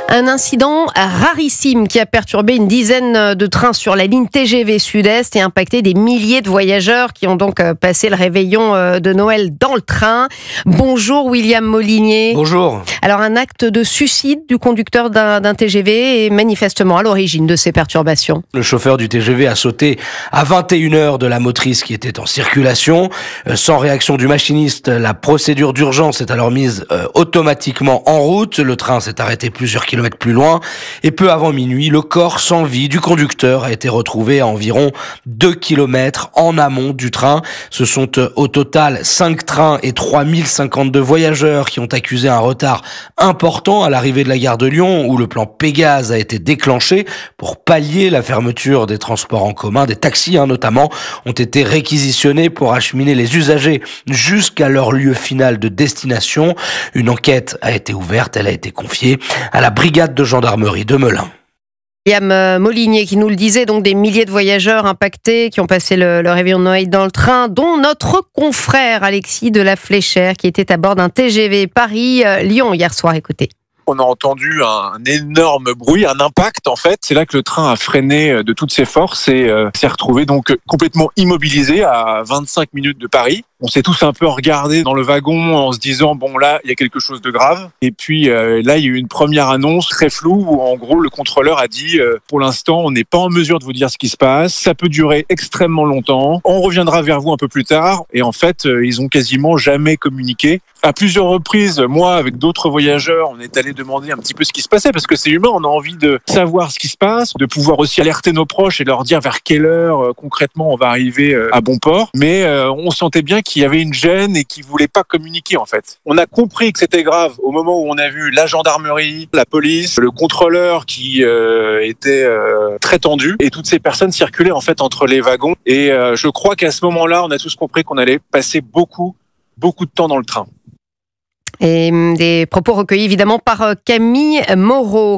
Un incident rarissime qui a perturbé une dizaine de trains sur la ligne TGV Sud-Est et impacté des milliers de voyageurs qui ont donc passé le réveillon de Noël dans le train. Bonjour William Molinier. Bonjour. Alors un acte de suicide du conducteur d'un TGV est manifestement à l'origine de ces perturbations. Le chauffeur du TGV a sauté à 21h de la motrice qui était en circulation. Sans réaction du machiniste, la procédure d'urgence est alors mise automatiquement en route. Le train s'est arrêté plusieurs kilomètres plus loin et peu avant minuit, le corps sans vie du conducteur a été retrouvé à environ 2 kilomètres en amont du train. Ce sont au total 5 trains et 3052 voyageurs qui ont accusé un retard important à l'arrivée de la gare de Lyon où le plan Pégase a été déclenché pour pallier la fermeture des transports en commun. Des taxis notamment ont été réquisitionnés pour acheminer les usagers jusqu'à leur lieu final de destination. Une enquête a été ouverte, elle a été confiée à la brigade de gendarmerie de Melun. William Molinier qui nous le disait, donc des milliers de voyageurs impactés qui ont passé le réveillon de Noël dans le train, dont notre confrère Alexis de la Fléchère qui était à bord d'un TGV Paris-Lyon hier soir. Écoutez. On a entendu un énorme bruit, un impact en fait. C'est là que le train a freiné de toutes ses forces et s'est retrouvé donc complètement immobilisé à 25 minutes de Paris. On s'est tous un peu regardés dans le wagon en se disant bon là il y a quelque chose de grave. Et puis là il y a eu une première annonce très floue où en gros le contrôleur a dit pour l'instant on n'est pas en mesure de vous dire ce qui se passe. Ça peut durer extrêmement longtemps. On reviendra vers vous un peu plus tard. Et en fait ils ont quasiment jamais communiqué. À plusieurs reprises, moi avec d'autres voyageurs, on est allé demander un petit peu ce qui se passait parce que c'est humain. On a envie de savoir ce qui se passe, de pouvoir aussi alerter nos proches et leur dire vers quelle heure concrètement on va arriver à bon port. Mais on sentait bien qu'il y avait une gêne et qu'ils voulaient pas communiquer en fait. On a compris que c'était grave au moment où on a vu la gendarmerie, la police, le contrôleur qui était très tendu et toutes ces personnes circulaient en fait entre les wagons. Et je crois qu'à ce moment-là, on a tous compris qu'on allait passer beaucoup de temps dans le train. Et des propos recueillis évidemment par Camille Moreau.